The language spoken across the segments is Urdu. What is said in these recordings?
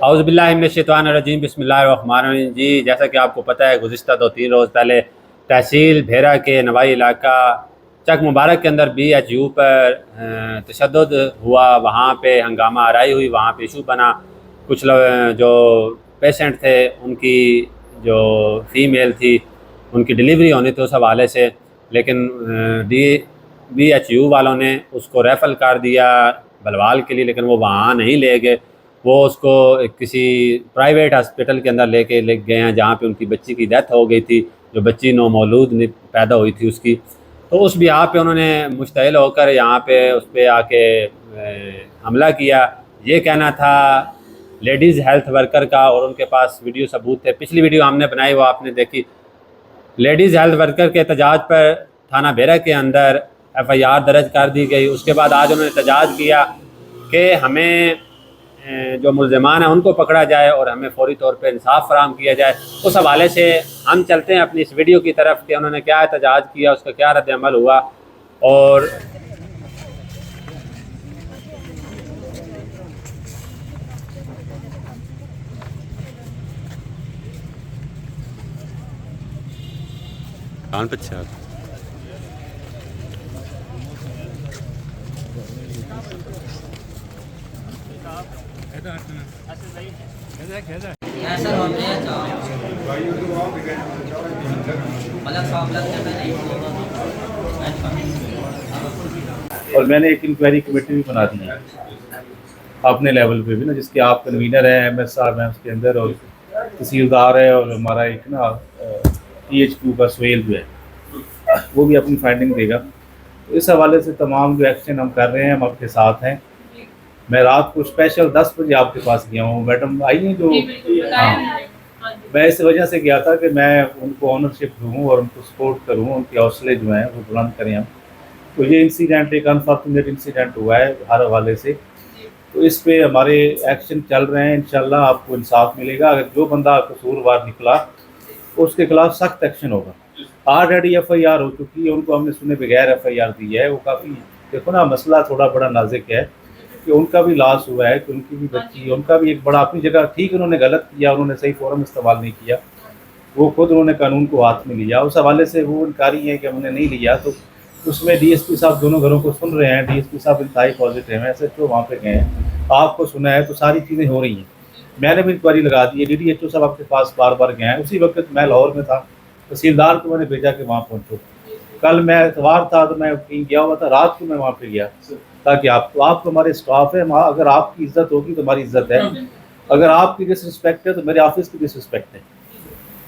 اعوذ باللہ من الشیطان الرجیم، بسم اللہ الرحمن الرحیم۔ جی جیسا کہ آپ کو پتہ ہے، گزشتہ 2-3 روز پہلے تحصیل بھیرا کے نوائی علاقہ چک مبارک کے اندر BHU پر تشدد ہوا، وہاں پہ ہنگامہ آرائی ہوئی، وہاں پہ ایشو بنا۔ کچھ لوگ جو پیشنٹ تھے، ان کی جو فیمیل تھی، ان کی ڈیلیوری ہونی تھی اس حوالے سے، لیکن BHU والوں نے اس کو ریفر کر دیا بلوال کے لیے، لیکن وہ وہاں نہیں لے گئے، وہ اس کو کسی پرائیویٹ ہاسپٹل کے اندر لے گئے ہیں، جہاں پہ ان کی بچی کی ڈیتھ ہو گئی تھی، جو بچی نومولود پیدا ہوئی تھی اس کی۔ تو اس بیاہ پہ انہوں نے مشتعل ہو کر یہاں پہ اس پہ آ کے حملہ کیا۔ یہ کہنا تھا لیڈیز ہیلتھ ورکر کا، اور ان کے پاس ویڈیو ثبوت تھے۔ پچھلی ویڈیو ہم نے بنائی، وہ آپ نے دیکھی۔ لیڈیز ہیلتھ ورکر کے احتجاج پر تھانہ بھیرا کے اندر FIR درج کر دی گئی۔ اس کے بعد آج انہوں نے احتجاج کیا کہ ہمیں جو ملزمان ہیں ان کو پکڑا جائے اور ہمیں فوری طور پہ انصاف فراہم کیا جائے۔ اس حوالے سے ہم چلتے ہیں اپنی اس ویڈیو کی طرف کہ انہوں نے کیا احتجاج کیا، اس کا کیا رد عمل ہوا۔ اور اور میں نے ایک انکوائری کمیٹی بھی بنا دی ہے اپنے لیول پہ بھی نا، جس کے آپ کنوینر ہیں، MS صاحب ہیں اس کے اندر، اور تحصیلدار ہے، اور ہمارا ایک نا THQ کا سہیل جو ہے وہ بھی اپنی فائنڈنگ دے گا۔ تو اس حوالے سے تمام جو ایکشن ہم کر رہے ہیں، ہم آپ کے ساتھ ہیں۔ میں رات کو اسپیشل 10 بجے آپ کے پاس گیا ہوں، میڈم آئی ہیں جو، ہاں میں اس وجہ سے گیا تھا کہ میں ان کو آنرشپ دوں اور ان کو سپورٹ کروں، ان کے حوصلے جو ہیں وہ بلند کریں ہم۔ تو یہ انسیڈنٹ ایک انفارچونیٹ انسیڈنٹ ہوا ہے ہر حوالے سے، تو اس پہ ہمارے ایکشن چل رہے ہیں۔ انشاءاللہ آپ کو انصاف ملے گا۔ اگر جو بندہ قصوروار نکلا اس کے خلاف سخت ایکشن ہوگا۔ آلریڈی FIR ہو چکی ہے، ان کو ہم نے سنے بغیر FIR دی ہے۔ وہ کافی دیکھو نا، مسئلہ تھوڑا بڑا نازک ہے کہ ان کا بھی لاس ہوا ہے، کہ ان کی بھی بچی، ان کا بھی ایک بڑا اپنی جگہ ٹھیک، انہوں نے غلط کیا، انہوں نے صحیح فورم استعمال نہیں کیا، وہ خود انہوں نے قانون کو ہاتھ میں لیا۔ اس حوالے سے وہ انکاری ہیں کہ ہم نے نہیں لیا۔ تو اس میں DSP صاحب دونوں گھروں کو سن رہے ہیں، DSP صاحب انتہائی پازیٹیو ہیں، SHO وہاں پہ گئے ہیں، آپ کو سنا ہے، تو ساری چیزیں ہو رہی ہیں۔ میں نے بھی انکوائری لگا دی ہے، DDHO صاحب آپ کے پاس بار بار گئے ہیں۔ اسی وقت میں لاہور میں تھا، تحصیلدار کو میں نے بھیجا کہ وہاں پہنچو۔ کل میں اتوار تھا تو میں کہیں گیا ہوا تھا، رات کو میں وہاں پہ گیا تاکہ آپ تو ہمارے اسٹاف ہے، اگر آپ کی عزت ہوگی تو ہماری عزت ہے، اگر آپ کی ڈس رسپیکٹ ہے تو میرے آفس کی ڈس رسپیکٹ ہے۔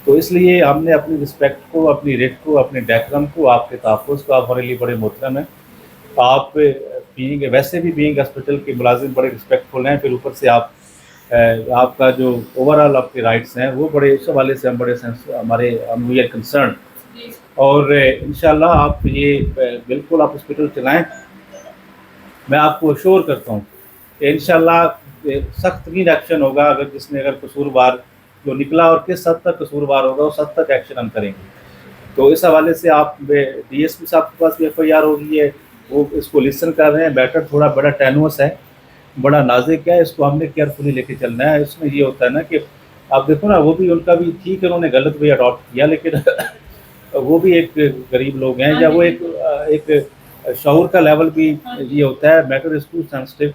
تو اس لیے ہم نے اپنی رسپیکٹ کو، اپنی ریٹ کو، اپنے ڈیکرم کو، آپ کے تحفظ کو، آپ ہمارے لیے بڑے محترم ہیں۔ آپ ویسے بھی بینگ ہاسپٹل کے ملازم بڑے رسپیکٹفل ہیں، پھر اوپر سے آپ کا جو اوور آل آپ کے رائٹس ہیں وہ بڑے، اس حوالے سے ہم بڑے ہمارے وی آر کنسرن۔ اور انشاءاللہ آپ یہ بالکل آپ ہاسپٹل چلائیں۔ میں آپ کو اشور کرتا ہوں کہ انشاءاللہ سخت ترین ایکشن ہوگا، اگر قصوروار جو نکلا اور کس حد تک قصوروار ہوگا اس حد تک ایکشن ہم کریں گے۔ تو اس حوالے سے آپ DSP صاحب کے پاس بھی FIR ہو گئی ہے، وہ اس کو لسن کر رہے ہیں۔ میٹر تھوڑا بڑا ٹینوس ہے، بڑا نازک ہے، اس کو ہم نے کیئرفلی لے کے چلنا ہے۔ اس میں یہ ہوتا ہے نا کہ آپ دیکھو نا، وہ بھی ان کا بھی ٹھیک ہے، انہوں نے غلط وے اڈاپٹ کیا، لیکن وہ بھی ایک غریب لوگ ہیں، یا وہ ایک شعور کا لیول بھی یہ ہوتا ہے، میٹر از ٹو سینسٹیو۔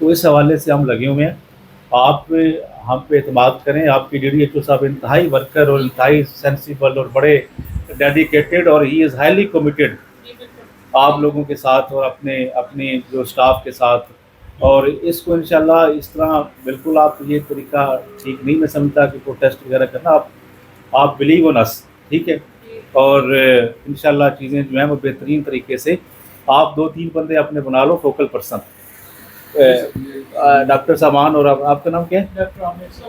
تو اس حوالے سے ہم لگے ہوئے ہیں، آپ ہم پہ اعتماد کریں۔ آپ کی DDHO صاحب انتہائی ورکر اور انتہائی سینسیبل اور بڑے ڈیڈیکیٹڈ، اور ہی از ہائیلی کمیٹیڈ آپ لوگوں کے ساتھ اور اپنے جو اسٹاف کے ساتھ۔ اور اس کو انشاءاللہ اس طرح بالکل آپ یہ طریقہ ٹھیک نہیں میں سمجھتا کہ پروٹیسٹ وغیرہ کرنا۔ آپ بلیو ان اس، ٹھیک ہے، اور انشاءاللہ چیزیں جو ہیں وہ بہترین طریقے سے، آپ 2-3 بندے اپنے بنا لو فوکل پرسن، ڈاکٹر سامان، اور آپ کا نام کیا ہے؟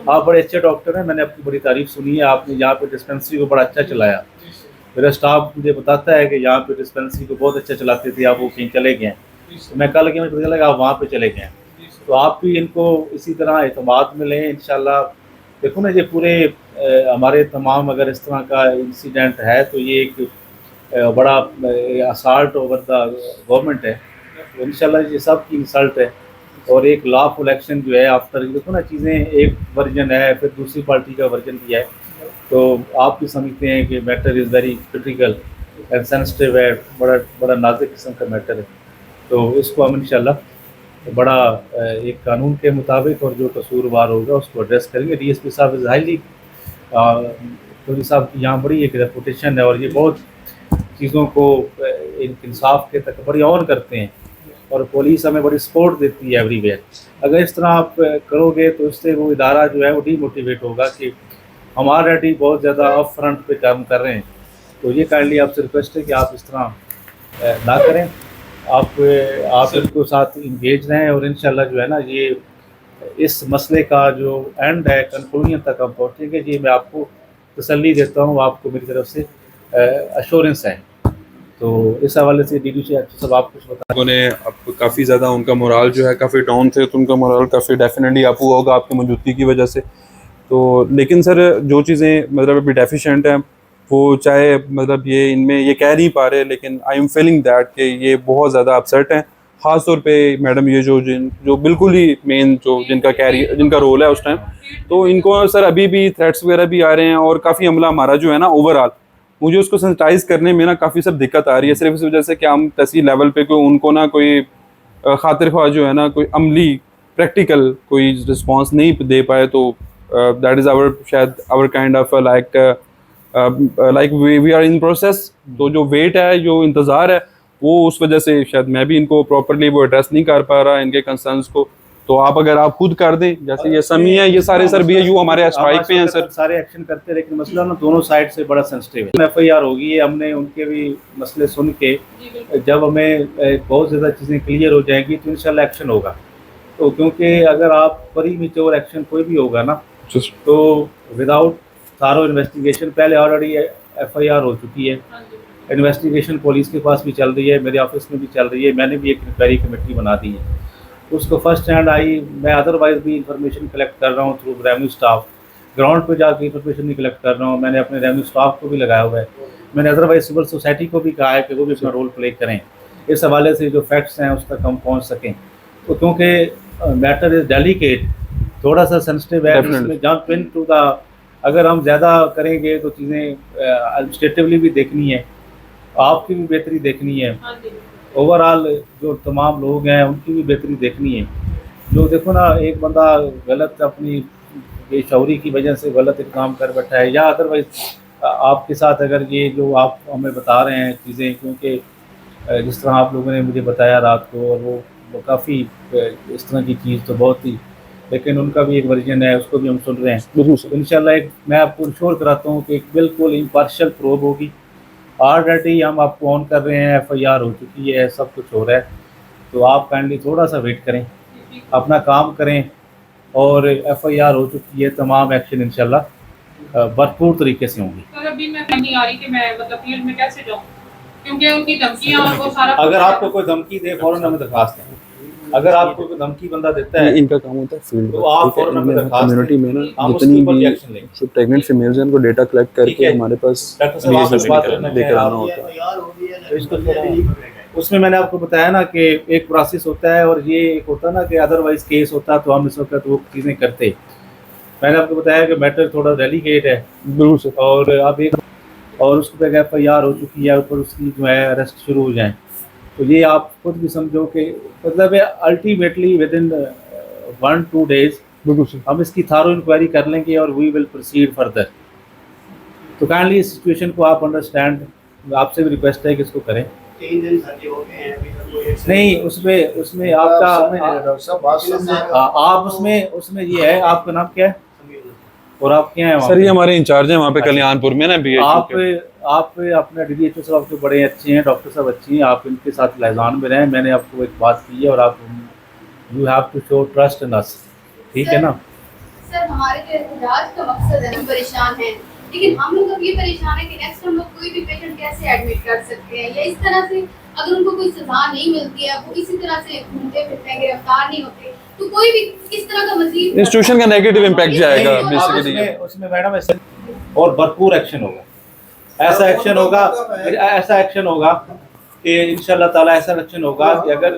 آپ بڑے اچھے ڈاکٹر ہیں، میں نے آپ کی بڑی تعریف سنی ہے، آپ نے یہاں پہ ڈسپینسری کو بڑا اچھا چلایا۔ میرا اسٹاف مجھے بتاتا ہے کہ یہاں پہ ڈسپینسری کو بہت اچھا چلاتے تھے، آپ وہ کہیں چلے گئے ہیں، تو میں کل مجھے پتہ لگا آپ وہاں پہ چلے گئے ہیں۔ تو آپ بھی ان کو اسی طرح اعتماد میں لیں انشاءاللہ۔ دیکھو نا، یہ پورے ہمارے تمام اگر اس طرح کا انسیڈنٹ ہے تو یہ ایک بڑا اسالٹ اوور دا گورنمنٹ ہے، تو انشاءاللہ یہ سب کی انسلٹ ہے۔ اور ایک لافل ایکشن جو ہے آفٹر دیکھو نا چیزیں ایک ورژن ہے پھر دوسری پارٹی کا ورژن بھی ہے، تو آپ بھی سمجھتے ہیں کہ matter is very critical and sensitive ہے، بڑا نازک قسم کا میٹر ہے، تو اس کو ہم انشاءاللہ بڑا ایک قانون کے مطابق اور جو قصوروار ہوگا اس کو ایڈریس کریں گے۔ ڈی ایس پی صاحب ظاہری چودھری صاحب کی یہاں بڑی ایک ریپوٹیشن ہے اور یہ بہت چیزوں کو انصاف کے تک بڑی آن کرتے ہیں اور پولیس ہمیں بڑی سپورٹ دیتی ہے ایوری ویئر۔ اگر اس طرح آپ کرو گے تو اس سے وہ ادارہ جو ہے وہ ڈی موٹیویٹ ہوگا کہ ہم آلریڈی بہت زیادہ اپ فرنٹ پہ کام کر رہے ہیں، تو یہ کائنڈلی آپ سے ریکویسٹ ہے کہ آپ اس طرح نہ کریں، آپ ان کو ساتھ انگیج رہیں اور انشاءاللہ جو ہے نا یہ اس مسئلے کا جو اینڈ ہے کنکلوژن تک ہم پہنچیں گے۔ یہ میں آپ کو تسلی دیتا ہوں، آپ کو میری طرف سے ایشورنس ہے۔ تو اس حوالے سے ڈی ڈی سی صاحب آپ کچھ بتا لوگوں نے اب کافی زیادہ ان کا مورال جو ہے کافی ڈاؤن تھے، تو ان کا مورال کافی ڈیفینیٹلی اپ ہوا ہوگا آپ کی موجودگی کی وجہ سے۔ تو لیکن سر جو چیزیں مطلب ابھی ڈیفیشینٹ ہیں وہ چاہے مطلب یہ ان میں یہ کہہ نہیں پا رہے، لیکن آئی ایم فیلنگ دیٹ کہ یہ بہت زیادہ اپسیٹ ہیں، خاص طور پہ میڈم یہ جو بالکل ہی مین جو جن کا رول ہے اس ٹائم، تو ان کو سر ابھی بھی تھریٹس وغیرہ بھی آ رہے ہیں اور کافی عملہ ہمارا جو ہے نا اوور آل مجھے اس کو سینسٹائز کرنے میں نا کافی سب دقت آ رہی ہے، صرف اس وجہ سے کہ ہم تحصیل لیول پہ کوئی ان کو نا کوئی خاطر خواہ جو ہے نا کوئی عملی پریکٹیکل کوئی رسپانس نہیں دے پائے، تو دیٹ از آور شاید our kind of like we are in process, تو جو ویٹ ہے جو انتظار ہے وہ اس وجہ سے شاید میں بھی ان کو پراپرلی وہ ایڈریس نہیں کر پا رہا ان کے کنسرنس کو، تو آپ اگر آپ خود کر دیں جیسے یہ سمی ہے یہ سارے سر بی اے یو ہمارے اسٹرائک پہ ہیں سر، سارے ایکشن کرتے ہیں، لیکن مسئلہ نا دونوں سائڈ سے بڑا سینسٹیو ہے۔ ایف آئی آر ہوگی ہے، ہم نے ان کے بھی مسئلے سن کے جب ہمیں بہت زیادہ چیزیں کلیئر ہو جائیں گی تو انشاءاللہ ایکشن ہوگا، تو کیونکہ اگر آپ پری میچور ایکشن کوئی بھی ہوگا نا تو وداؤٹ تھارو انویسٹیگیشن، پہلے آلریڈی ایف آئی آر ہو چکی ہے، انویسٹیگیشن پولیس کے پاس بھی چل رہی ہے، میرے آفس میں بھی چل رہی ہے، میں نے بھی ایک انکوائری کمیٹی بنا دی ہے، اس کو فرسٹ ہینڈ آئی، میں ادروائز بھی انفارمیشن کلیکٹ کر رہا ہوں تھرو ریونیو اسٹاف، گراؤنڈ پہ جا کے انفارمیشن نہیں کلیکٹ کر رہا ہوں، میں نے اپنے ریونیو اسٹاف کو بھی لگایا ہوا ہے، میں نے ادروائز سول سوسائٹی کو بھی کہا ہے کہ وہ بھی اپنا رول پلے کریں، اس حوالے سے جو فیکٹس ہیں اس تک ہم پہنچ سکیں، تو کیونکہ میٹر از ڈیلیکیٹ، تھوڑا سا سینسٹیو ہے، اس میں جمپ ان ٹو دا، اگر ہم زیادہ کریں گے تو چیزیں ایڈمنسٹریٹولی بھی دیکھنی ہے، آپ کی بھی بہتری دیکھنی ہے، اوور آل جو تمام لوگ ہیں ان کی بھی بہتری دیکھنی ہے، جو دیکھو نا ایک بندہ غلط اپنی بے شعوری کی وجہ سے غلط اقدام کر بیٹھا ہے، یا ادروائز آپ کے ساتھ اگر یہ جو آپ ہمیں بتا رہے ہیں چیزیں، کیونکہ جس طرح آپ لوگوں نے مجھے بتایا رات کو، اور وہ کافی اس طرح کی چیز تو بہت ہی، لیکن ان کا بھی ایک ورژن ہے، اس کو بھی ہم سن رہے ہیں، انشاءاللہ ایک میں آپ کو انشور کراتا ہوں کہ ایک بالکل امپارشل پروب ہوگی، آلریڈی ہم آپ کو آن کر رہے ہیں، ایف آئی آر ہو چکی ہے، سب کچھ ہو رہا ہے، تو آپ کائنڈلی تھوڑا سا ویٹ کریں، اپنا کام کریں، اور ایف آئی آر ہو چکی ہے، تمام ایکشن انشاءاللہ بھرپور طریقے سے ہوں گی۔ سر ابھی میں نہیں آ رہی کہ میں مطلب فیلڈ میں کیسے جاؤں، کیونکہ ان کی دھمکیاں اور وہ سارا، اگر آپ کو کوئی دھمکی دے فوراً ہمیں درخواست دیں، اگر آپ کو کوئی دھمکی بندہ دیتا ہے ان کا کام ہوتا ہے فیلڈ تو آپ فوراً ہمیں درخواست کمیونٹی میں نا ہم اس کے جتنی اوپر بھی ایکشن لیں گے۔ پریگننٹ فیمیلز ہیں ان کو ڈیٹا کلیکٹ کر ٹھیک کے ہے، ہمارے پاس ڈاکٹر صاحب آپ سے بات کرنا لے کر آنا ہوتا ہے۔ اس میں نے آپ کو بتایا نا کہ ایک پروسیس ہوتا ہے، اور یہ ایک ہوتا ہے نا کہ ادروائز کیس ہوتا تو ہم اس وقت وہ چیزیں کرتے، میں نے آپ کو بتایا کہ میٹر تھوڑا ڈیلیکیٹ ہے، بالکل سر، اور اب ایک اور اس پہ ایف آئی آر ہو چکی ہے، اوپر اس کی جو ہے اریسٹ شروع ہو جائیں، تو یہ آپ خود بھی سمجھو کہ مطلب الٹیمیٹلی ود ان 1-2 days بالکل سر، ہم اس کی تھارو انکوائری کر لیں گے اور وی ول پروسیڈ فردر، تو کائنڈلی اس سچویشن کو آپ انڈرسٹینڈ، آپ سے بھی ریکویسٹ ہے کہ اس کو کریں۔ نہیں اس میں آپ کا آپ اس میں یہ ہے، آپ کا نام کیا ہے اور آپ کیا ہیں؟ سر یہ ہمارے انچارج ہیں وہاں پہ کلیان پور میں نا بی ایچ یو کے۔ آپ اپنے ڈی ایچ او صاحب جو بڑے اچھے ہیں، ڈاکٹر صاحب اچھی ہیں، آپ ان کے ساتھ لائزان میں رہیں، میں نے آپ کو ایک بات کی ہے، اور آپ you have to show trust in us, ٹھیک ہے نا؟ سر ہمارے جو احتجاج کا مقصد ہے، ہم پریشان ہیں، لیکن ہم لوگ اب یہ پریشان ہے کہ نیکسٹ ہم لوگ کوئی بھی پیشنٹ کیسے ایڈمٹ کر سکتے ہیں، یا اس طرح سے اگر ان کو کوئی سزا نہیں ملتی ہے، وہ اسی طرح سے گھومتے پھرتے ہیں، گرفتار نہیں ہوتے، تو کوئی بھی اس طرح کا مزید انسٹیٹیوشن کا نیگیٹو امپیکٹ جائے گا بیسیکلی۔ اس میں میڈم اور بھرپور ایکشن ہوگا، ایسا ایکشن ہوگا کہ انشاءاللہ تعالیٰ ایسا ایکشن ہوگا کہ اگر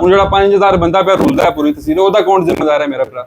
ਹੁਣ ਜਿਹੜਾ 5000 ਬੰਦਾ ਪਿਆ ਰੁਲਦਾ ਹੈ ਪੂਰੀ ਤਹਿਸੀਲ, ਉਹਦਾ ਕੌਣ ਜ਼ਿੰਮੇਦਾਰ ਹੈ? ਮੇਰਾ ਭਰਾ।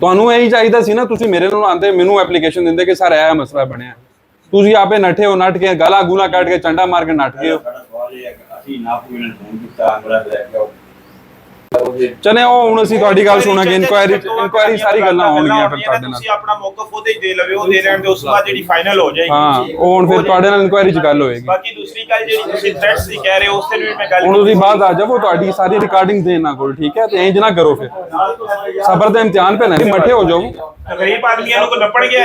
ਤੁਹਾਨੂੰ ਇਹੀ ਚਾਹੀਦਾ ਸੀ ਨਾ, ਤੁਸੀਂ ਮੇਰੇ ਨੂੰ ਆਂਦੇ ਮੈਨੂੰ ਐਪਲੀਕੇਸ਼ਨ ਦਿੰਦੇ ਕਿ ਸਰ ਇਹ ਮਸਲਾ ਬਣਿਆ, ਤੁਸੀਂ ਆਪੇ ਨੱਠੇ ਹੋ, ਨੱਠ ਕੇ ਗਾਲਾਂ ਗੂਲਾਂ ਕੱਢ ਕੇ ਚੰਡਾ ਮਾਰ ਕੇ ਨੱਠ ਗਏ ਹੋ। ਅਸੀਂ ਨਾ ਕੋਈ ਨੇ ਫੋਨ ਕੀਤਾ ਅੰਗੜਾ ਲੈ ਕੇ ਆਓ। ਚਲੇ ਉਹ ਹੁਣ ਅਸੀਂ ਤੁਹਾਡੀ ਗੱਲ ਸੁਣਾਂਗੇ, ਇਨਕੁਆਇਰੀ ਸਾਰੀ ਗੱਲਾਂ ਹੋਣਗੀਆਂ ਫਿਰ ਤੁਹਾਡੇ ਨਾਲ। ਤੁਸੀਂ ਆਪਣਾ ਮੌਕਫ ਉਹਦੇ ਹੀ ਦੇ ਲਵੇ, ਉਹ ਦੇ ਲੈਣ ਦੇ, ਉਸ ਤੋਂ ਬਾਅਦ ਜਿਹੜੀ ਫਾਈਨਲ ਹੋ ਜਾਏਗੀ। ਹਾਂ ਉਹ ਹੁਣ ਫਿਰ ਤੁਹਾਡੇ ਨਾਲ ਇਨਕੁਆਇਰੀ 'ਚ ਗੱਲ ਹੋਏਗੀ। ਬਾਕੀ ਦੂਸਰੀ ਗੱਲ ਜਿਹੜੀ ਤੁਸੀਂ ਥ੍ਰੈਟਸ ਦੀ ਕਹਿ ਰਹੇ ਹੋ ਉਸ ਤੇ ਵੀ ਮੈਂ ਗੱਲ ਹੁਣ ਤੁਸੀਂ ਬਾਅਦ ਆ ਜਾਵੋ, ਤੁਹਾਡੀ ਸਾਰੀ ਰਿਕਾਰਡਿੰਗ ਦੇ ਇਹਨਾਂ ਕੋਲ, ਠੀਕ ਹੈ? ਤੇ ਇੰਜ ਨਾ ਕਰੋ, ਫਿਰ ਸਬਰ ਦਾ ਇਮਤਿਹਾਨ ਪੈ ਲੈਣਾ, ਮੱਠੇ ਹੋ ਜਾਓ। ਗਰੀਬ ਆਦਮੀਆਂ ਨੂੰ ਕੋ ਨੱਪੜ ਗਿਆ।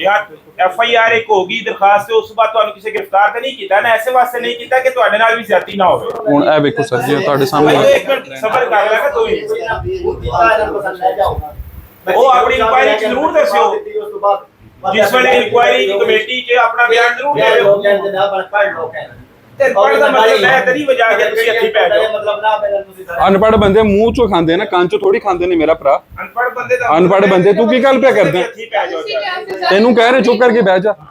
ਯਾਰ FIR ਇੱਕ ਹੋਗੀ ਦਰਖਾਸਤ, ਉਸ ਤੋਂ ਬਾਅਦ ਤੁਹਾਨੂੰ ਕਿਸੇ ਗ੍ਰਿਫਤਾਰ ਤਾਂ ਨਹੀਂ ਕੀਤਾ ਨਾ, ਐਸੇ ਵਾਸਤੇ ਨਹੀਂ ਕੀਤਾ ਕਿ ਤੁਹਾਡੇ ਨਾਲ ਵੀ ਜ਼ਿਆਦਤੀ ਨਾ ਹੋਵੇ। ਹੁਣ ਇਹ ਵੇਖੋ ਸਰ ਜੀ ਤੁਹਾਡੇ ਭਾਈ ਸਾਹਮਣੇ ਇੱਕ ਮਿੰਟ ਸਬਰ ਕਰ ਲੈਣਾ ਤੂੰ ਵੀ। ਉਹ ਆਪਣੀ ਇਨਕੁਆਇਰੀ ਚ ਜ਼ਰੂਰ ਦੱਸਿਓ, ਜਿਸ ਵੇਲੇ ਇਨਕੁਆਇਰੀ ਕਮੇਟੀ 'ਚ ਆਪਣਾ ਬਿਆਨ ਜ਼ਰੂਰ ਦਿਓ। ਤੇ ਪੜ੍ਹ ਦਾ ਮਤਲਬ ਹੈ ਤੇਰੀ ਵਜ੍ਹਾ ਕੇ ਤੁਸੀਂ ਹੱਥੀ ਪੈ ਜਾਓ। ਅਨਪੜ੍ਹ ਬੰਦੇ ਮੂੰਹ ਚੋਂ ਖਾਂਦੇ ਨੇ, ਕੰਨ ਚੋਂ ਥੋੜੀ ਖਾਂਦੇ ਨੇ ਮੇਰਾ ਭਰਾ। ਅਨਪੜ੍ਹ ਬੰਦੇ ਦਾ ਅਨਪੜ੍ਹ ਬੰਦੇ ਤੂੰ ਕੀ ਗੱਲ ਪਿਆ ਕਰਦਾ? ਹੱਥੀ ਪੈ ਜਾਓ ਜਾ। ਤੈਨੂੰ ਕਹਿ ਰਹੇ ਚੁੱਪ ਕਰਕੇ ਬਹਿ ਜਾ।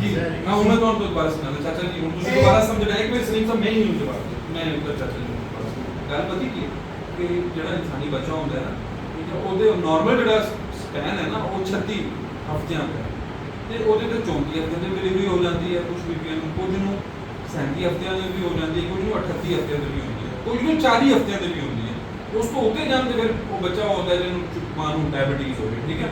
ਜੀ ਮੈਂ ਉਹਨਾਂ ਤੋਂ ਦੁਬਾਰਾ ਸੁਣਾਉਂਦਾ ਚਾਚਾ ਜੀ, ਹੁਣ ਤੁਸੀਂ ਦੁਬਾਰਾ ਸਮਝਣਾ ਇੱਕ ਵਾਰ ਸਲੀਮ ਸਾਹਿਬ ਮੈਂ ਹੀ ਨਹੀਂ ਜਵਾਬ ਮੈਂ ਚਾਚਾ ਜੀ ਗੱਲ ਪਤਾ ਕੀ ਕਿ ਜਿਹੜਾ ਇਨਸਾਨੀ ਬੱਚਾ ਹੁੰਦਾ ਹੈ ਨਾ, ਠੀਕ ਹੈ, ਉਹਦੇ ਨਾਰਮਲ ਜਿਹੜਾ ਸਪੈਨ ਹੈ ਨਾ ਉਹ 36 ਹਫ਼ਤਿਆਂ ਦਾ ਤੇ ਉਹਦੇ ਤੇ 34 ਹਫ਼ਤਿਆਂ ਦੀ ਡਿਲੀਵਰੀ ਹੋ ਜਾਂਦੀ ਹੈ, ਕੁਝ ਬੀਬੀਆਂ ਨੂੰ, ਕੁਝ ਨੂੰ 37 ਹਫ਼ਤਿਆਂ ਦੀ ਵੀ ਹੋ ਜਾਂਦੀ ਹੈ, ਕੁਝ ਨੂੰ 38 ਹਫ਼ਤਿਆਂ ਦੀ ਵੀ ਹੁੰਦੀ ਹੈ, ਕੁਝ ਨੂੰ 40 ਹਫ਼ਤਿਆਂ ਦੀ ਵੀ ਹੁੰਦੀ ਹੈ। ਉਸ ਤੋਂ ਉੱਤੇ ਜਾਂਦੇ ਫਿਰ ਉਹ ਬੱਚਾ ਹੁੰਦਾ ਜਿਹਨੂੰ ਮਾਂ ਨੂੰ ਡਾਇਬੀਟੀਜ਼ ਹੋਵੇ, ਠੀਕ ਹੈ,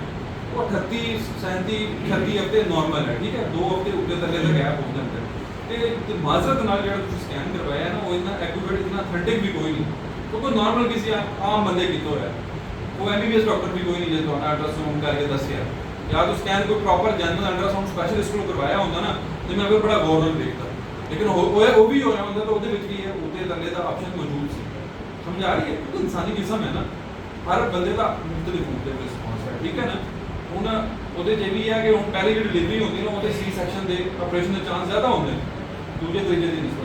ਉਹ 38 37 38 ਹਫ਼ਤੇ ਨਾਰਮਲ ਹੈ, ਠੀਕ ਹੈ, 2 ਹਫ਼ਤੇ ਉੱਤੇ ਥੱਲੇ ਦਾ ਗੈਪ ਹੋ ਜਾਂਦਾ ਹੈ। ਤੇ ਮਾਜ਼ਰਤ ਨਾਲ ਜਿਹੜਾ ਤੁਸੀਂ ਸਕੈਨ ਕਰਵਾਇਆ ਨਾ ਉਹ ਇੰਨਾ ਐਕੂਰੇਟ ਇਤਨਾ ਅਥੈਂਟਿਕ ਵੀ ਕੋਈ ਨਹੀਂ, ਕਿਉਂਕਿ ਨਾਰਮਲ ਕਿਸੇ ਆਮ ਬੰਦੇ ਕੀਤਾ ਹੋਇਆ, ਉਹ ਐਮਬੀਬੀਐਸ ਡਾਕਟਰ ਵੀ ਕੋਈ ਨਹੀਂ ਜੇ ਤੁਹਾਨੂੰ ਅਲਟਰਾਸਾਊਂਡ ਕਰਕੇ ਦੱਸਿਆ ਜਾਂ ਤਾਂ ਸਕੈਨ ਕੋਈ ਪ੍ਰੋਪਰ ਜਨਰਲ ਅਲਟਰਾਸਾਊਂਡ ਸਪੈਸ਼ਲਿਸਟ ਕੋਲ ਕਰਵਾਇਆ ਹੁੰਦਾ ਨਾ ਤੇ ਮੈਂ ਫਿਰ ਬੜਾ ਗੌਰ ਨਾਲ ਦੇਖਦਾ, ਲੇਕਿਨ ਉਹ ਵੀ ਹੋਇਆ ਹੁੰਦਾ ਤਾਂ ਉਹਦੇ ਵਿੱਚ ਕੀ ਹੈ ਉੱਤੇ ਥੱਲੇ ਦਾ ਆਪਸ਼ਨ ਮੌਜੂਦ ਸੀ। ਸਮਝ ਆ ਰਹੀ ਹੈ, ਕਿਉਂਕਿ ਇਨਸਾਨੀ ਜਿਸਮ ਹੈ ਨਾ, ਹਰ ਬੰਦੇ ਦਾ ਮੁਖਤਲਿਫ ਹੁੰਦਾ ਹੈ ਰਿਸਪੌਂਸ ਹੈ, ਠੀਕ ਹੈ ਨਾ। ਹੁਣ ਉਹਦੇ ਜੇ ਵੀ ਹੈ ਕਿ ਹੁਣ ਪਹਿਲੀ ਜਿਹੜੀ ਡਿਲੀਵਰੀ ਹੁੰਦੀ ਨਾ ਉਹਦੇ ਸੀ ਸੈਕਸ਼ਨ ਦੇ ਆਪਰੇਸ਼ਨ ਦੇ ਚਾਂਸ ਜ਼ਿਆਦਾ ਹੁੰਦੇ ਨੇ ਦੂਜੇ ਤੀਜੇ ਦੀ ਨਿਸਬਤ।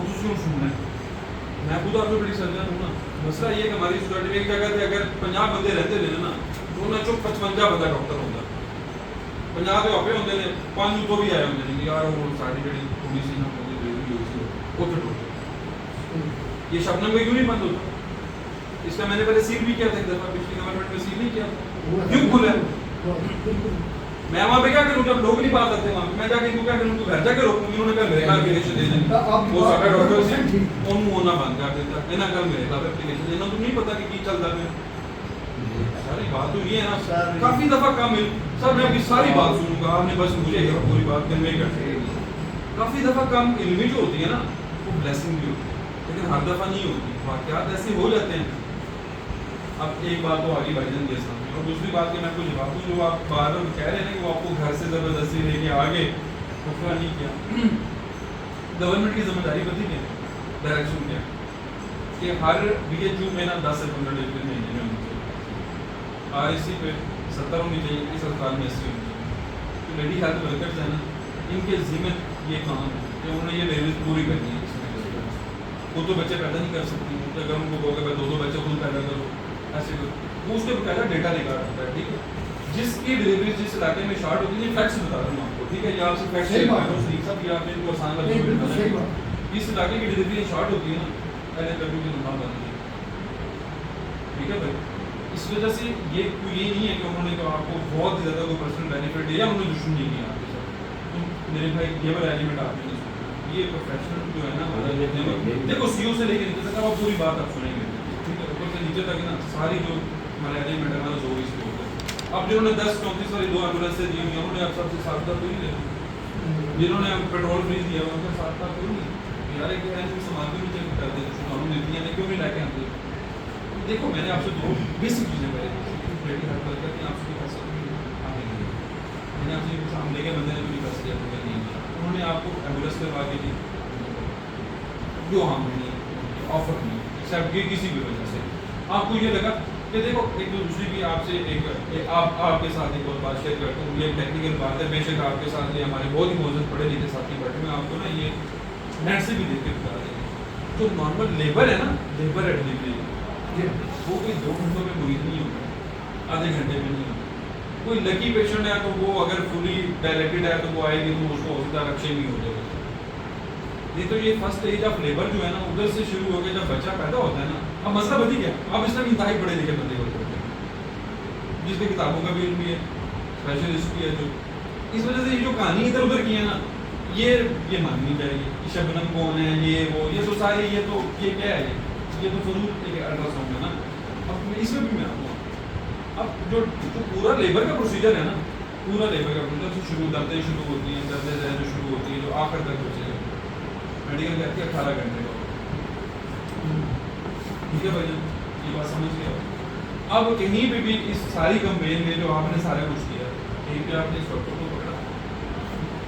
اور دوسروں کو سننا ہے. میں خود آپ کو بڑی سرجن ہوں نا. مسئلہ یہ ہے کہ ہماری سوسائٹی میں ایک جگہ پہ اگر 50 بندے رہتے تھے نا تو انہیں چو 55 بندہ ڈاکٹر ہوتا. 50 پہ ہوتے ہوتے ہیں 5 تو بھی آئے ہوتے ہیں یار وہ ساری جڑی تھوڑی سی نا وہ پھر یہ شبنم کا کیوں نہیں بند ہوتا؟ اس کا میں نے پہلے سیل بھی کیا تھا ایک دفعہ پچھلی گورنمنٹ میں سیل نہیں کیا تھا. کیوں کھلا ہے؟ میں وہاں پہ کیا کروں جب لوگ نہیں بات کرتے وہاں پہ میں جا کے ان کو کیا کروں ان کو گھر جا کے روکوں گی. انہوں نے کہا میرے خلاف اپلیکیشن دے دیں وہ سارا ڈاکٹر سے ان ہونا بند کر دیتا ہے نا کل میرے خلاف اپلیکیشن دینا تو نہیں پتا کہ کی چل رہا ہے. ساری بات تو یہ ہے نا کافی دفعہ کم ہے سر میں آپ کی ساری بات سنوں گا آپ نے بس مجھے پوری بات کنوے کر سکے. کافی دفعہ کم علمی جو ہوتی ہے نا وہ بلیسنگ بھی ہوتی ہے لیکن ہر دفعہ نہیں ہوتی. واقعات ایسے ہو جاتے ہیں. اب ایک بات تو آگے بھائی جان کے سامنے اور دوسری بات کہ میں آپ کو جواب دوں جو آپ بار بار کہہ رہے ہیں نا کہ وہ آپ کو گھر سے زبردستی لے کے آگے خفرہ نہیں کیا. گورنمنٹ کی ذمہ داری بتی ہے ڈائریکشن کیا کہ ہر BHU میں نا 10 سے 15 ڈیلیوری میں انجینئر ہونی چاہیے. RSC پہ 70 ہونی چاہیے. اس اسپتال میں 80 ہونی چاہیے. تو لیڈی ہیلتھ ورکرز ہیں نا ان کے ذمہ یہ کام ہے کہ انہوں نے یہ ڈیلیوری پوری کرنی ہے. وہ تو بچے پیدا نہیں کر سکتی اگر ان کو کہو کہ 2 بچے خود پیدا کرو ایسے کرو وہ اس کے باقاعدہ ڈیٹا ریکارڈ ہوتا ہے. ٹھیک ہے جس کی ڈلیوری جس علاقے میں شارٹ ہوتی ہے فیکٹس بتا رہا ہوں آپ کو. ٹھیک ہے یہ آپ سے فیکٹس صحیح بات ہے سب یہ آپ نے ان کو آسان لگا اس علاقے کی ڈلیوری شارٹ ہوتی ہے نا LNW کی نمبر بنتی ہے. ٹھیک ہے بھائی اس وجہ سے یہ نہیں ہے کہ انہوں نے آپ کو بہت زیادہ کوئی پرسنل بینیفٹ دیا انہوں نے دشمنی کیا آپ کے ساتھ. میرے بھائی یہ والا ایلیمنٹ آپ نے یہ پروفیشنل جو ہے نا دیکھو CO سے لے کے نیچے تک آپ پوری بات آپ سنیں گے. ٹھیک ہے اوپر سے نیچے تک نا ساری جو ہمارے ایلیمنٹ ہے ہمارا جو اس کو ہوتا ہے. اب جنہوں نے 10 34 والی 2 ایمبولینس سے دی ہوئی انہوں نے آپ سب سے 7 تو نہیں لے جنہوں نے پیٹرول فری دیا ان کا 7 تو نہیں یار ایک ایسے سامان بھی نہیں چیک کر دیتے قانون دیتی ہیں کیوں نہیں لا کے آتے. دیکھو میں نے آپ سے 2 بیسک چیزیں پہلے ریڈی ہیلپ کر کے آپ سے پیسہ آگے نہیں میں نے آپ سے سامنے کے بندے نے بھی پیسہ دیا نہیں انہوں نے آپ کو ایمبولینس کروا کے دی جو ہم نہیں آفر نہیں ایکسیپٹ کی کسی بھی وجہ سے آپ کو یہ لگا کہ دیکھو ایک دوسری بھی آپ سے ایک آپ کے ساتھ ایک اور بات شیئر کرتا ہوں. یہ ٹیکنیکل بات ہے بے شک آپ کے ساتھ یہ ہمارے بہت ہی موجود پڑھے لکھے ساتھی بیٹھے میں آپ کو نا یہ نیٹ سے بھی دیکھ کے بتا دیں گے. جو نارمل لیبر ہے نا لیبر ہے ڈلیوری وہ کوئی 2 گھنٹوں میں مریض نہیں ہوتا آدھے گھنٹے میں نہیں ہوتا. کوئی لکی پیشنٹ ہے تو وہ اگر فلی ڈائلیٹڈ ہے تو وہ آئے گی تو اس کو ہوتا رکشے نہیں ہو جائے گا. نہیں تو یہ فرسٹ ایج آف لیبر جو ہے نا ادھر سے شروع ہو کے جب بچہ پیدا ہوتا ہے نا اب مسئلہ بدی گیا. اب اس میں انتہائی پڑھے لکھے بندے ہوتے ہیں جس میں کتابوں کا بھی علم بھی ہے اسپیشلسٹ بھی ہے جو اس وجہ سے یہ جو کہانی ادھر ادھر کی ہے نا یہ ماننی چاہیے. شبنم کون ہے یہ وہ یہ تو ساری یہ کیا ہے یہ تو فضول ایک الٹرا ساؤنڈ ہے نا. اب اس میں بھی میں آؤں گا. اب جو پورا لیبر کا پروسیجر ہے نا پورا لیبر کا پروسیجر شروع دردیں شروع ہوتی ہیں دردیں جو شروع ہوتی ہیں جو آخر تک بچے میڈیکل کہتی ہے 18 گھنٹے کا. ٹھیک ہے بھائی جان یہ بات سمجھ گیا. اب کہیں پہ بھی اس ساری کمپین میں جو آپ نے سارا کچھ کیا کہیں پہ آپ نے اس ڈاکٹر کو پکڑا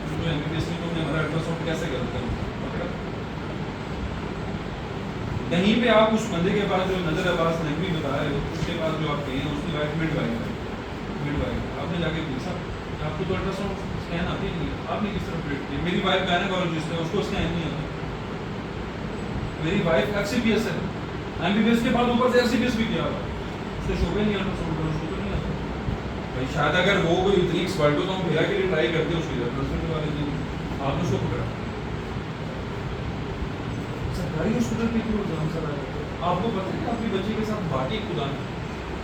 جو MBBS نے ہمارا الٹراساؤنڈ کیسے غلط کر پکڑا. کہیں پہ آپ اس بندے کے پاس جو نظر عباس نقوی بتا رہے ہو اس کے پاس جو آپ کہیں اس کی وائف مڈ وائف آپ نے جا کے پوچھا کہ آپ کو تو الٹراساؤنڈ اسکین آتی نہیں آپ نے کس طرح ٹریٹ کیا. میری وائف گائنیکالوجسٹ ہے اس کو اسکین نہیں آتا. میری وائف FCPS ہے MBBS کے بعد اوپر سے FCPS بھی کیا ہوا اس کو شعبے نہیں آتا اس کو تو نہیں آتا بھائی. شاید اگر وہ کوئی اتنی ایکسپرٹ ہو تو ہم بھیرا کے لیے ٹرائی کرتے ہیں اس کی ریپلیسمنٹ والے دن آپ نے اس کو پکڑا. سرکاری ہاسپٹل پہ کیوں جام سر آیا آپ کو پتہ ہے کہ اپنی بچی کے ساتھ باٹی خدا نے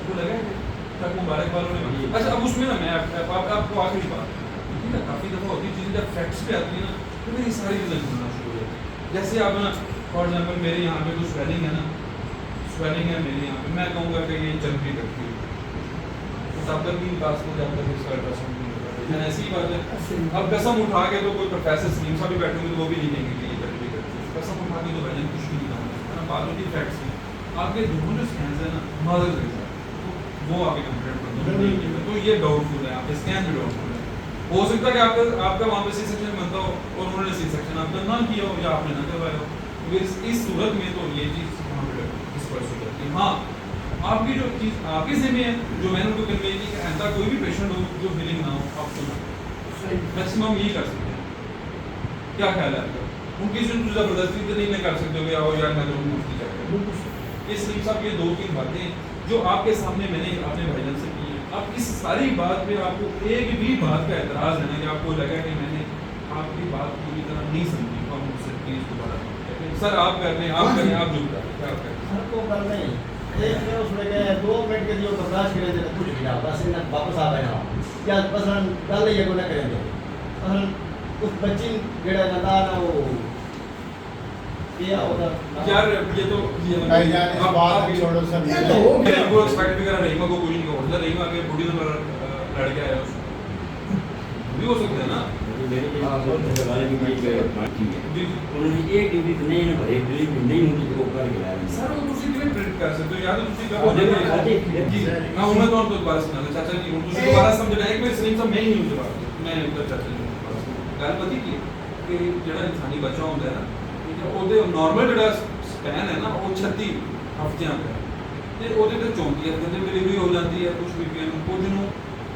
وہ لگا ہے تک مبارک والوں نے. اچھا اب اس میں نا میں آپ کو آخری بات ٹھیک ہے کافی دفعہ ہوتی چیزیں جب فیکٹس پہ آتی ہیں نا تو میری ساری چیزیں ڈھونڈنا شروع ہو جاتی ہے. جیسے آپ نا فار ایگزامپل میرے یہاں پہ جو سویلنگ ہے نا سویلنگ ہے میرے یہاں پہ میں کہوں گا کہ یہ چربی کرتی ہے تب تک بھی پاس کو جب تک اس کا الٹراساؤنڈ نہیں ہوتا ہے ایسی ہی بات ہے. اب قسم اٹھا کے تو کوئی پروفیسر سلیم صاحب بھی بیٹھے ہوئے تو وہ بھی نہیں کہیں گے کہ یہ چربی کرتی ہے. قسم اٹھا کے تو بھائی کچھ بھی نہیں کہا باتوں کی فیکٹس ہیں. آپ کے دونوں جو اسکینز ہیں نا نازل کے ساتھ وہ آپ کے کمپلیٹ کر دو تو یہ ڈاؤٹ فل ہے. آپ کے اسکین بھی ڈاؤٹ فل ہے. ہو سکتا ہے کہ آپ کا وہاں پہ سی سیکشن بنتا ہو اور انہوں نے سی سیکشن آپ کا نہ کیا ہو یا آپ نے نہ کروایا ہو. اس صورت میں تو یہ چیز وہاں پہ اس پر ہو جاتی ہے. ہاں آپ کی جو چیز آپ کے ذمہ ہے جو میں نے ان کو کنوے کی کہ ایسا کوئی بھی پیشنٹ ہو جو فیلنگ نہ ہو آپ کو میکسیمم یہی کر سکتے ہیں. کیا خیال ہے آپ کا ان کی زبردستی تو نہیں کر سکتے کہ آؤ یار میں تو مفتی چاہتا یہ سلیم صاحب یہ 2-3 باتیں جو آپ کے سامنے میں نے اپنے بھائی جان سے کی ہیں. آپ کی ساری بات پہ آپ کو ایک بھی بات کا اعتراض ہے نا کہ آپ کو لگا کہ میں نے آپ کی بات پوری طرح نہیں سمجھی تو آپ مجھ سے پلیز دوبارہ سر آپ کر لیں آپ کریں آپ جو کیا آپ کریں سر کو کر نہیں ایک اس میں کہ 2 منٹ کے لیے برداشت کریں گے کچھ بھی نہ بس واپس آ گئے نا کیا مثلا گل یہ کو نہ کریں گے مثلا اس بچی جڑا نہ نا وہ یار یہ تو آپ بات چھوڑو سر وہ ایکسپیکٹ بھی کرا رہیما کو کوئی نہیں ہوتا رہیما کے بوڑھی سے لڑ کے آیا بھی ہو سکتا ہے نا انہوں نے ایک ڈیوٹی تو نہیں بھری ڈیوٹی نہیں ہوتی وہ کر کے لایا سر وہ تسی کیویں پرنٹ کر سکتے ہو یا تو تسی کہو جی میں انہاں تو دوبارہ سنا چاچا جی تسی دوبارہ سمجھنا ہے کہ سلیم صاحب میں ہی ہوں جواب میں چاچا جی گل پتہ کی کہ جڑا انسانی بچہ ہوندا ہے نا ਉਹਦੇ ਨਾਰਮਲ ਜਿਹੜਾ ਸਪੈਨ ਹੈ ਨਾ ਉਹ 36 ਹਫ਼ਤਿਆਂ ਦਾ ਤੇ ਉਹਦੇ ਤੇ 34 ਹਫ਼ਤਿਆਂ ਦੀ ਡਿਲੀਵਰੀ ਹੋ ਜਾਂਦੀ ਹੈ ਕੁਝ ਬੀਬੀਆਂ ਨੂੰ ਕੁਝ ਨੂੰ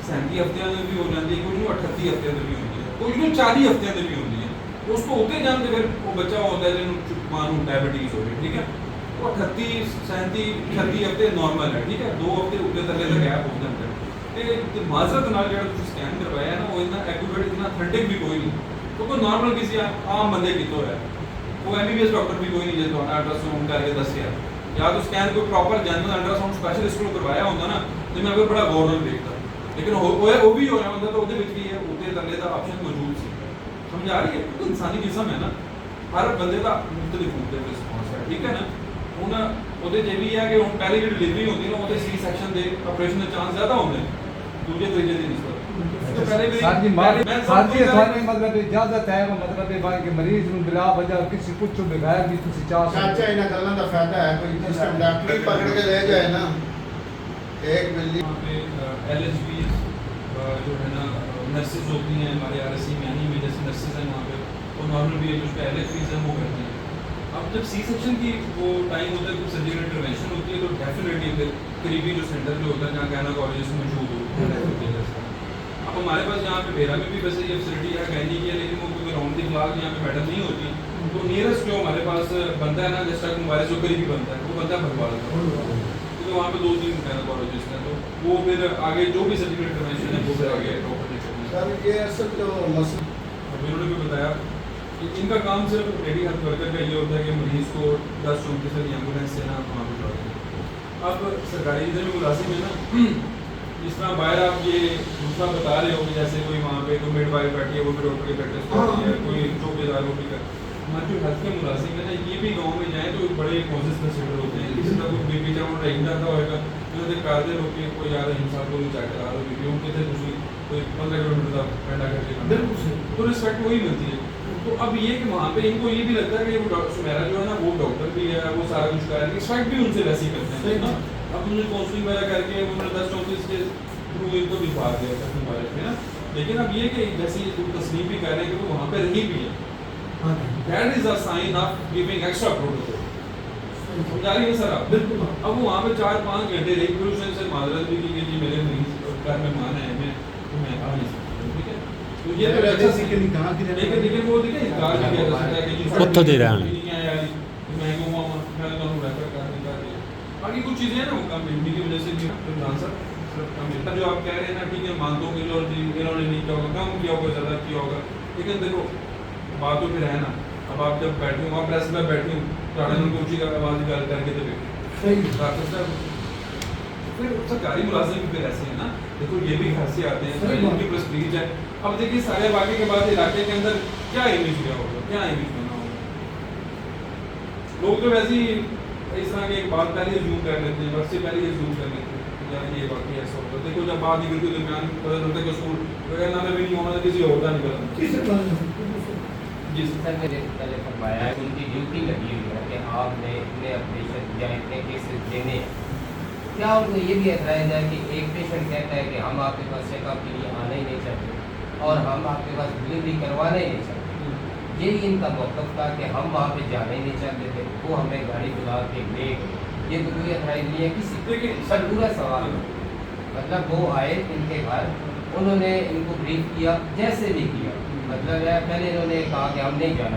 37 ਹਫ਼ਤਿਆਂ ਦੀ ਵੀ ਹੋ ਜਾਂਦੀ ਹੈ ਕੁਝ ਨੂੰ 38 ਹਫ਼ਤਿਆਂ ਦੀ ਵੀ ਹੁੰਦੀ ਹੈ ਕੁਝ ਨੂੰ 40 ਹਫ਼ਤਿਆਂ ਦੀ ਵੀ ਹੁੰਦੀ ਹੈ ਉਸ ਤੋਂ ਉੱਤੇ ਜਾਣ ਤੇ ਫਿਰ ਉਹ ਬੱਚਾ ਹੁੰਦਾ ਜਿਹਨੂੰ ਮਾਂ ਨੂੰ ਡਾਇਬੀਟੀਜ਼ ਹੋਵੇ ਠੀਕ ਹੈ ਉਹ 38 37 38 ਹਫ਼ਤੇ ਨਾਰਮਲ ਹੈ ਠੀਕ ਹੈ 2 ਹਫ਼ਤੇ ਉੱਤੇ ਥੱਲੇ ਦਾ ਗੈਪ ਹੋ ਜਾਂਦਾ ਹੈ ਤੇ ਮਾਜ਼ਰਤ ਨਾਲ ਜਿਹੜਾ ਤੁਸੀਂ ਸਕੈਨ ਕਰਵਾਇਆ ਨਾ ਉਹ ਇੰਨਾ ਐਕੂਰੇਟ ਇਤਨਾ ਅਥੈਂਟਿਕ ਵੀ ਕੋਈ ਨਹੀਂ ਕਿਉਂਕਿ ਨਾਰਮਲ ਕਿਸੇ ਆਮ ਬੰਦੇ ਕਿਤੋਂ ਹੈ وہ MBBS ڈاکٹر بھی کوئی نہیں جس کو الٹراساؤنڈ کر کے دسیا یا تو اسکین کوئی پراپر جنرل الٹراساؤنڈ اسپیشلسٹ کو کروایا ہوتا نا تو میں بڑا غور ਨਾਲ دیکھتا لیکن وہ بھی ہویا ਹੁੰਦਾ ਤਾਂ ਉਹਦੇ ਵਿੱਚ ਵੀ ਹੈ ਉੱਤੇ ਥੱਲੇ ਦਾ ਆਪਸ਼ਨ ਮੌਜੂਦ ਸੀ ਸਮਝ ਆ ਰਹੀ ہے ਇਨਸਾਨੀ ਜਿਸਮ ਹੈ ਨਾ ਹਰ ਬੰਦੇ ਦਾ ਮੁxtਲਿਫ ਹੁੰਦਾ ਹੈ ਰਿਸਪੌਂਸ ਹੈ ਠੀਕ ਹੈ ਨਾ ਹੁਣ ਉਹਦੇ ਜੇ ਵੀ ਹੈ ਕਿ ਹੁਣ ਪਹਿਲੀ ਜਿਹੜੀ ਡਿਲੀਵਰੀ ਹੁੰਦੀ ਨਾ ਉਹਦੇ ਸੀ ਸੈਕਸ਼ਨ ਦੇ ਆਪਰੇਸ਼ਨ ਦੇ ਚਾਂਸ ਜ਼ਿਆਦਾ ਹੁੰਦੇ ਨੇ ਦੂਜੇ ਤੀਜੇ ਦੀ ਨਿਸਬਤ سر جی تھوڑی مطلب اجازت ہے مطلب کہ مریض نو بلا وجہ کسی پوچھو بغیر بھی تسی چاہ چاچا انہاں گلاں دا فائدہ ہے کوئی جس ٹائم ڈاکٹر پکڑ کے لے جائے نا ایک ملی LHB جو ہے نا نرسز ہوتی ہیں ہمارے RSC میں میں جیسے نرسز ہیں وہاں پہ وہ نارمل بھی ہے جو کہ LHBs ہیں وہ کرتے ہیں اب جب سی سیکشن کی وہ ٹائم ہوتا ہے کچھ سرجیکل انٹروینشن ہوتی ہے تو ڈیفینیٹلی پھر قریبی جو سینٹر جو ہوتا ہے جہاں گائناکالوجسٹ موجود ہوتے ہیں اب ہمارے پاس یہاں پہ بیرا میں بھی ویسے یہ فیسلٹی ہے گائنی کی ہے لیکن وہ کیونکہ راؤنڈ دی کلاس یہاں پہ میڈم نہیں ہوتی تو نیئرسٹ جو ہمارے پاس بنتا ہے نا جس تک موبائل جو قریبی بنتا ہے وہ بنتا ہے بھگوال کا کیونکہ وہاں پہ 2-3 گائناکالوجسٹ ہیں تو وہ پھر آگے جو بھی سرجیکل انٹروینشن ہے وہ پھر آگے سر یہ اصل جو مسئلہ انہوں نے بھی بتایا کہ ان کا کام صرف لیڈی ہیلتھ ورکر کا یہ ہوتا ہے کہ مریض کو 10-34 سے ایمبولینس سے نا وہاں پہ ڈالتے اب سرکاری ادھر میں ملازم ہے نا جس طرح باہر آپ یہ دوسرا بتا رہے ہو کہ جیسے کوئی وہاں پہ کوئی میڈ وائف بیٹھی ہے وہ بھی ڈاکٹر کی پریکٹس کرتی ہے کوئی چوکے دار وہ بھی کر ہمارے جو ہیلتھ کے ملازم ہیں نا یہ بھی گاؤں میں جائیں تو بڑے کازز کنسیڈر ہوتے ہیں جس طرح کوئی بی پی جب رہی جاتا ہوئے گا جو کر دے لوگ کوئی یار انسان کو چیک کرا دو بی پی ان کے تھے دوسری کوئی 15 کلو میٹر کا پینڈا کر کے بالکل تو رسپیکٹ وہی ملتی ہے تو اب یہ کہ وہاں پہ ان کو یہ بھی لگتا ہے کہ وہ سمیرا جو ہے نا وہ ڈاکٹر بھی ہے وہ سارا کچھ کر رہے ہیں ایکسپیکٹ بھی ان سے ویسے ہی کرتے ہیں نا اب انہوں نے کاؤنسلنگ وغیرہ کر کے انہوں نے 10-34 کے تھرو ان کو دکھا دیا تھا اپنے بارے میں نا لیکن اب یہ کہ جیسے تسلیم بھی کر رہے ہیں کہ وہ وہاں پہ رہی بھی ہے that is a sign of giving extra protocol سمجھا رہی ہے سر آپ بالکل اب وہ وہاں پہ 4-5 گھنٹے رہی پھر اس سے معذرت بھی کی کہ جی میرے مریض گھر میں مان ہے میں آ نہیں سکتا ٹھیک ہے تو یہ لیکن وہ دیکھیں انکار بھی کیا جا سکتا ہے کہ کتوں دے رہے ہیں میں کہوں گا میں تو ریفر کر دیں باقی کچھ چیزیں ہیں نا وہ کم ملنے کی وجہ سے بھی عمران سر جو آپ کہہ رہے ہیں نا ٹھیک ہے مانتا ہوں کہ جو انہوں نے نہیں کیا ہوگا کم کیا ہوگا زیادہ کیا ہوگا لیکن دیکھو بات تو پھر ہے نا اب آپ جب بیٹھے ہوں آپ پریس میں بیٹھے ہوں تو ان کو اونچی آواز گل کر کے تو پھر سرکاری ملازم بھی پھر ایسے ہیں نا دیکھو یہ بھی گھر سے آتے ہیں ان کی پرسٹیج ہے اب دیکھیے سارے واقعے کے بعد علاقے کے اندر کیا امیج کیا ہوگا کیا امیج بنا ہوگا لوگ تو ویسے ہی اس طرح کی ایک بات پہلے زوم کر لیتے ہیں وقت سے پہلے یہ زوم کر لیتے ہیں یہ واقعی ایسا ہوتا ہے دیکھو جب بات نکلتی ہے درمیان پتہ چلتا ہے کہ اسکول وغیرہ نہ بھی نہیں ہونا کسی اور کا نکلنا جی سر میں نے پہلے فرمایا ہے ان کی ڈیوٹی لگی ہوئی ہے کہ آپ نے اتنے آپریشن یا اتنے کیسز دینے کیا ان کو یہ بھی اعتراض ہے کہ ایک پیشنٹ کہتا ہے کہ ہم آپ کے پاس چیک اپ کے لیے آنا ہی نہیں چاہتے اور ہم آپ کے پاس ڈلیوری کروانا ہی نہیں چاہتے یہی ان کا موقف تھا کہ ہم وہاں پہ جانا ہی نہیں چاہتے تھے وہ ہمیں گاڑی بلا کے لے گئے یہ تو کوئی اعتراض نہیں ہے کسی سر پورا سوال مطلب وہ آئے ان کے گھر انہوں نے ان کو بریف کیا جیسے بھی کیا مطلب ہے پہلے انہوں نے کہا کہ ہم نہیں جانا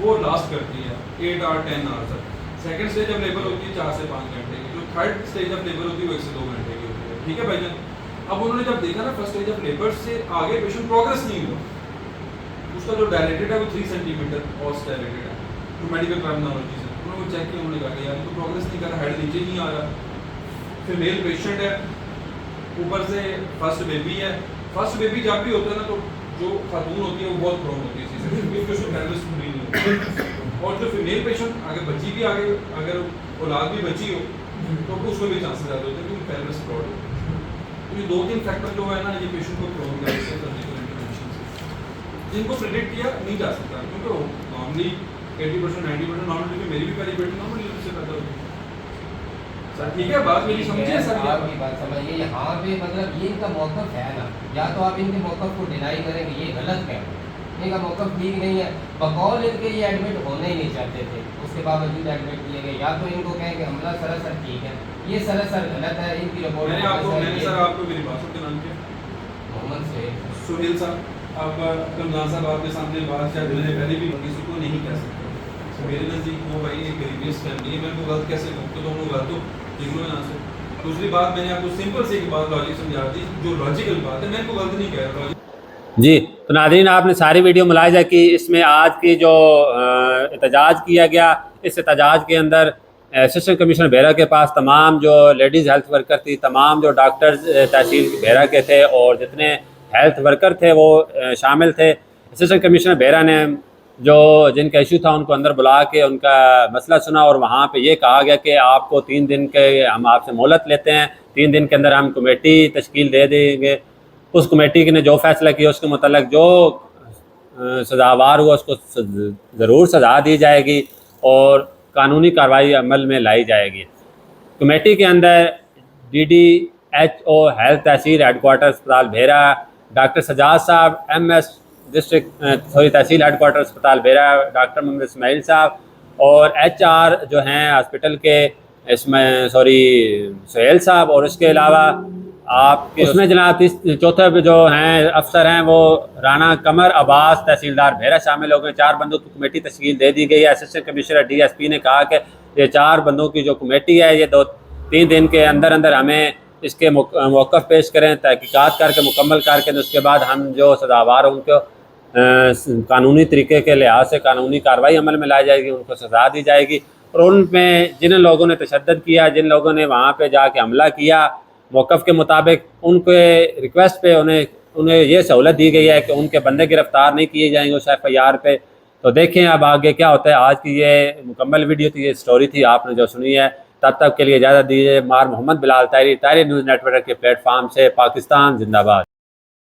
وہ لاسٹ کرتی ہے 8 اور 10 آورس تک. سیکنڈ اسٹیج آف لیبر ہوتی ہے 4 سے 5 گھنٹے کی. جو تھرڈ اسٹیج آف لیبر ہوتی ہے وہ 1 سے 2 گھنٹے کی ہوتی ہے. ٹھیک ہے بھائی جان. اب انہوں نے جب دیکھا نا فرسٹ اسٹیج آف لیبر سے آگے پیشنٹ پروگرس نہیں ہوا, اس کا جو ڈائلیٹڈ ہے وہ 3 سینٹی میٹر اوس ڈائلیٹڈ ہے, جو میڈیکل ٹرمینالوجی سے انہوں نے چیک کیا. انہوں نے کہا کہ یار تو پروگرس نہیں کر رہا, ہیڈ نیچے نہیں آ رہا. فیمیل پیشنٹ ہے, اوپر سے فرسٹ بیبی ہے. فرسٹ بیبی جب بھی ہوتا ہے نا تو جو خاتون ہوتی ہے وہ بہت پرون ہوتی ہے کیونکہ اس کو پیرلس نہیں ہوتی. اور جو فیمیل پیشنٹ آگے بچی بھی آگے اگر اولاد بھی بچی ہو تو اس میں بھی چانسز زیادہ ہوتے ہیں کیونکہ پیرلس فراڈ ہوتی ہے. تو یہ 2-3 فیکٹر جو ہے نا یہ پیشنٹ کو پرون کرتے ہیں سرجیکل انٹرونشن سے, جن کو پریڈکٹ کیا نہیں جا سکتا. کیونکہ نارملی 80% 90% نارملی میری بھی پہلی بیٹی نارمل ڈیلیوری سے پیدا ہوتی ہے. سر ٹھیک ہے بات میری سمجھیے سر, آپ کی بات سمجھیے. یہاں پہ مطلب یہ ان کا موقف ہے نا, یا تو آپ ان کے موقف کو ڈینائی کریں کہ یہ غلط ہے, ان کا موقف ٹھیک نہیں ہے. بقول ان کے یہ ایڈمٹ ہونے ہی نہیں چاہتے تھے, اس کے باوجود ایڈمٹ کیے گئے. یا تو ان کو کہیں کہ حملہ سراسر ٹھیک ہے, یہ سراسر غلط ہے. ان کی رپورٹ میں نے سر آپ کو میری بات کے نام کیا محمد سہیل صاحب. اب رمضان صاحب آپ کے سامنے بات شاید میں نے پہلے بھی کسی کو نہیں کہہ سکتا. میرے نزدیک وہ بھائی ایک ریلیجیس فیملی ہے, میں ان کو غلط کیسے کہوں, تو دونوں غلط ہو دیکھو یہاں سے. دوسری بات میں نے آپ کو سمپل سے ایک بات لاجک سمجھا دی, جو لاجیکل بات ہے, میں ان کو غلط نہیں کہہ رہا. جی تو ناظرین آپ نے ساری ویڈیو ملاحظہ کی. اس میں آج کی جو احتجاج کیا گیا, اس احتجاج کے اندر اسسٹنٹ کمشنر بیرا کے پاس تمام جو لیڈیز ہیلتھ ورکر تھی, تمام جو ڈاکٹرز تحصیل بیرا کے تھے اور جتنے ہیلتھ ورکر تھے وہ شامل تھے. اسسٹنٹ کمشنر بیرا نے جو جن کا ایشو تھا ان کو اندر بلا کے ان کا مسئلہ سنا, اور وہاں پہ یہ کہا گیا کہ آپ کو 3 دن کے ہم آپ سے مہلت لیتے ہیں, 3 دن کے اندر ہم کمیٹی تشکیل دے دیں گے. اس کمیٹی نے جو فیصلہ کیا اس کے متعلق جو سزاوار ہوا اس کو ضرور سزا دی جائے گی اور قانونی کارروائی عمل میں لائی جائے گی. کمیٹی کے اندر DDHO ہیلتھ تحصیل ہیڈ کوارٹر اسپتال بھیرا, ڈاکٹر سجاد صاحب MS تحصیل ہیڈ کوارٹر اسپتال بیرا, ڈاکٹر محمد اسماعیل صاحب, اور HR جو ہیں ہاسپٹل کے سہیل صاحب. اور اس کے علاوہ آپ کے اس میں جناب چوتھے جو ہیں افسر ہیں وہ رانا قمر عباس تحصیلدار بھیرا شامل ہو گئے. 4 بندوں کی کمیٹی تشکیل دے دی گئی ہے. اسسٹنٹ کمشنر DSP نے کہا کہ یہ 4 بندوں کی جو کمیٹی ہے یہ 2-3 دن کے اندر ہمیں اس کے موقف پیش کریں, تحقیقات کر کے مکمل کر کے اس کے بعد ہم جو سزاوار ان کو قانونی طریقے کے لحاظ سے قانونی کارروائی عمل میں لائی جائے گی, ان کو سزا دی جائے گی. اور ان میں جن لوگوں نے تشدد کیا, جن لوگوں نے وہاں پہ جا کے حملہ کیا موقف کے مطابق, ان کے ریکویسٹ پہ انہیں یہ سہولت دی گئی ہے کہ ان کے بندے گرفتار نہیں کیے جائیں گے اس FIR پہ. تو دیکھیں اب آگے کیا ہوتا ہے. آج کی یہ مکمل ویڈیو تھی, یہ سٹوری تھی آپ نے جو سنی ہے. تب تک کے لیے اجازت دیجیے. محمد بلال طاہری نیوز نیٹ ورک کے پلیٹ فارم سے. پاکستان زندہ باد.